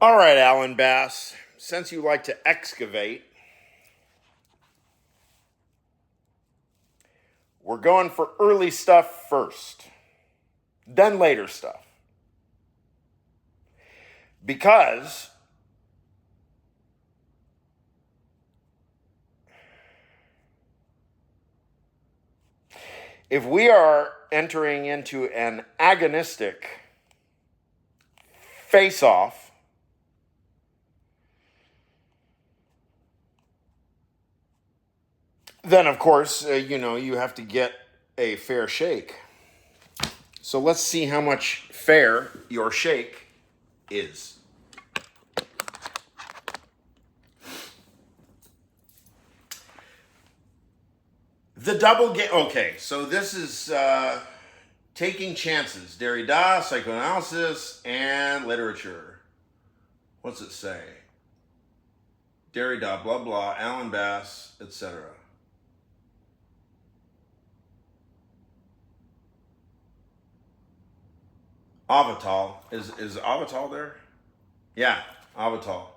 All right, Alan Bass, since you like to excavate, we're going for early stuff first, then later stuff. Because if we are entering into an agonistic face-off, then of course, you have to get a fair shake. So let's see how much fair your shake is. The double game. Okay, so this is taking chances. Derrida, psychoanalysis, and literature. What's it say? Derrida, blah blah, Alan Bass, etc. Avital. Is Avital there? Yeah, Avital.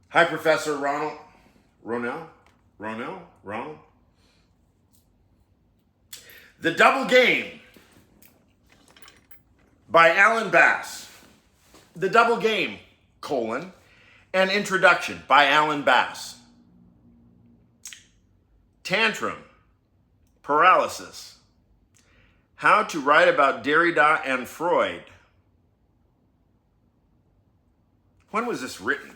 Hi, Professor Ronell. The Double Game by Alan Bass. The Double Game, an introduction by Alan Bass. Tantrum, paralysis. How to write about Derrida and Freud. When was this written?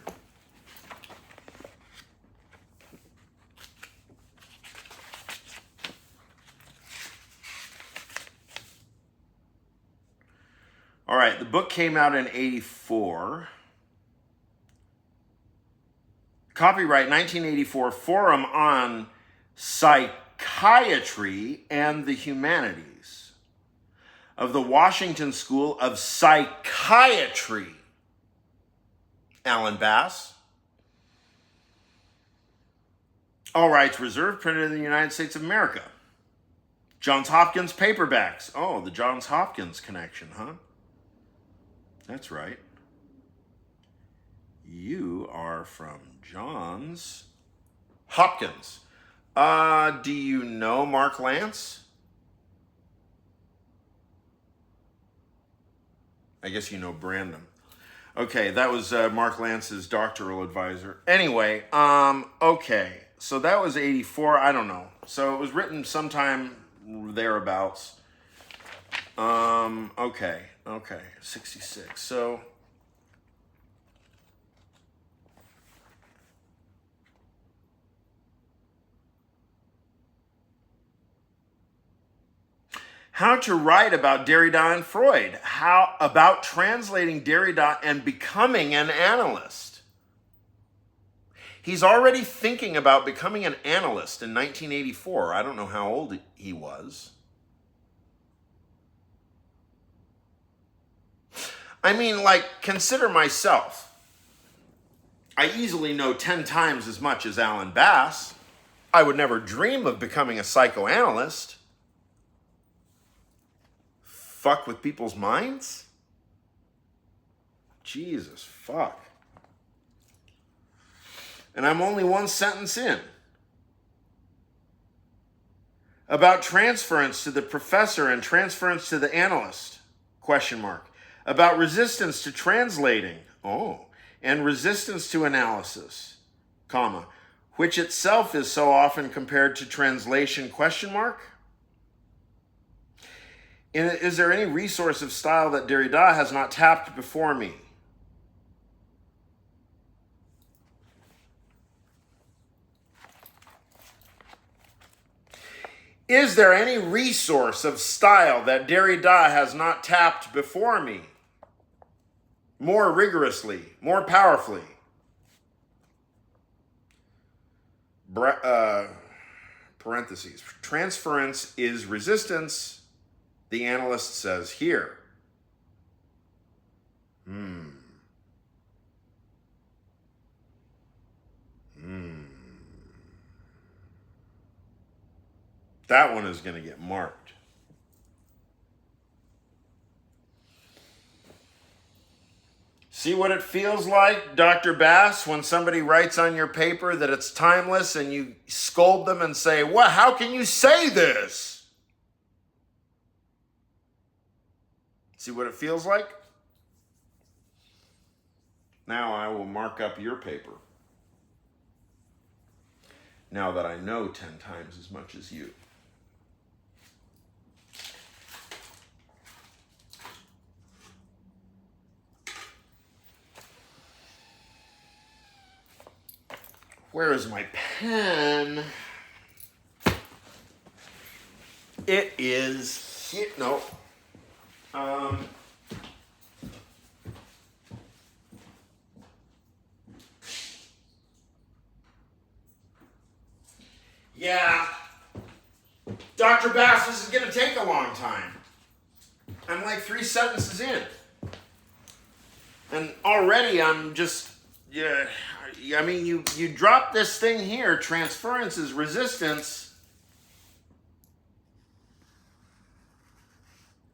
All right, the book came out in 1984. Copyright 1984, Forum on Psychiatry and the Humanities of the Washington School of Psychiatry. Alan Bass. All rights reserved, printed in the United States of America. Johns Hopkins paperbacks. Oh, the Johns Hopkins connection, huh? That's right. You are from Johns Hopkins. Do you know Mark Lance? I guess you know Brandon. Okay, that was Mark Lance's doctoral advisor. Anyway, okay. So that was 84, I don't know. So it was written sometime thereabouts. Okay, 66. So how to write about Derrida and Freud. How about translating Derrida and becoming an analyst. He's already thinking about becoming an analyst in 1984. I don't know how old he was. I mean, consider myself. I easily know 10 times as much as Alan Bass. I would never dream of becoming a psychoanalyst. Fuck with people's minds? Jesus, fuck. And I'm only one sentence in. About transference to the professor and transference to the analyst, ? About resistance to translating, and resistance to analysis, which itself is so often compared to translation, ? Is there any resource of style that Derrida has not tapped before me? Is there any resource of style that Derrida has not tapped before me? More rigorously, more powerfully. Parentheses. Transference is resistance, the analyst says here. That one is going to get marked. See what it feels like, Dr. Bass, when somebody writes on your paper that it's timeless and you scold them and say, "What? How can you say this?" See what it feels like? Now I will mark up your paper. Now that I know 10 times as much as you. Where is my pen? It is here. No. Yeah. Dr. Bass, this is going to take a long time. I'm like 3 sentences in. And already I'm just, yeah. I mean, you drop this thing here, transference is resistance,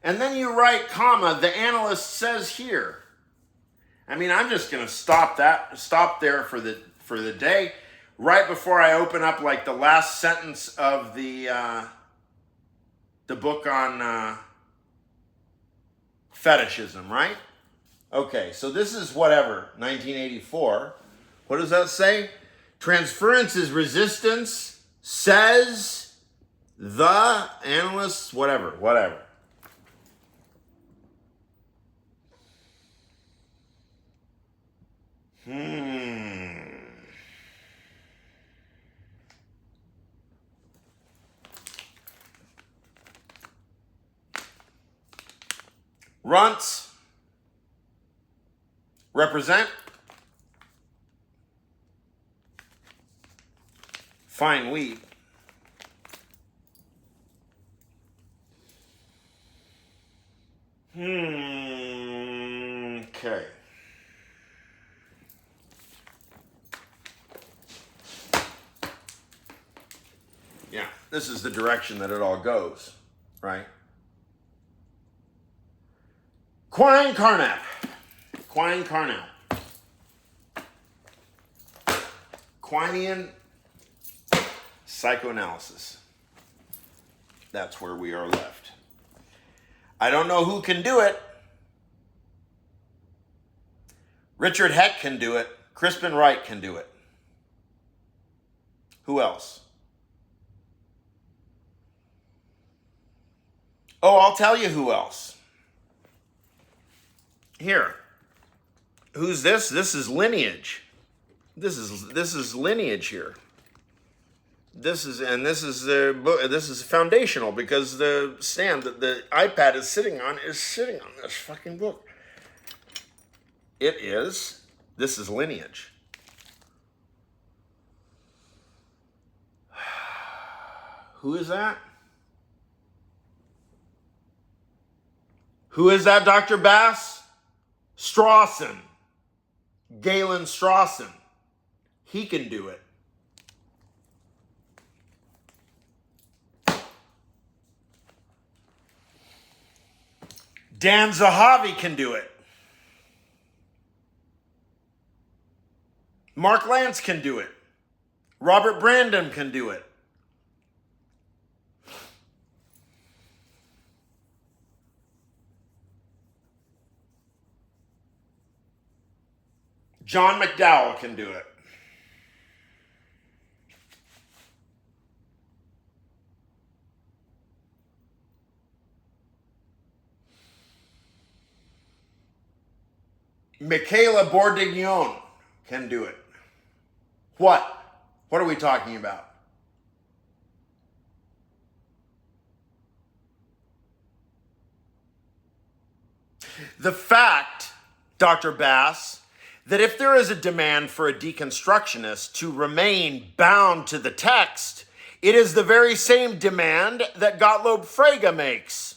and then you write comma, the analyst says here. I mean, I'm just going to stop there for the day, right before I open up like the last sentence of the book on fetishism, right? Okay, so this is whatever, 1984. What does that say? Transference is resistance, says the analyst, whatever. Runts represent fine wheat. Okay. Yeah, this is the direction that it all goes, right? Quine Carnap. Quinean psychoanalysis. That's where we are left. I don't know who can do it. Richard Heck can do it. Crispin Wright can do it. Who else? Oh, I'll tell you who else. Here. Who's this? This is lineage. This is lineage here. This is foundational because the stand that the iPad is sitting on this fucking book. This is lineage. Who is that? Who is that, Dr. Bass? Strawson. Galen Strawson. He can do it. Dan Zahavi can do it. Mark Lance can do it. Robert Brandon can do it. John McDowell can do it. Michaela Bordignon can do it. What? What are we talking about? The fact, Dr. Bass, that if there is a demand for a deconstructionist to remain bound to the text, it is the very same demand that Gottlob Frege makes.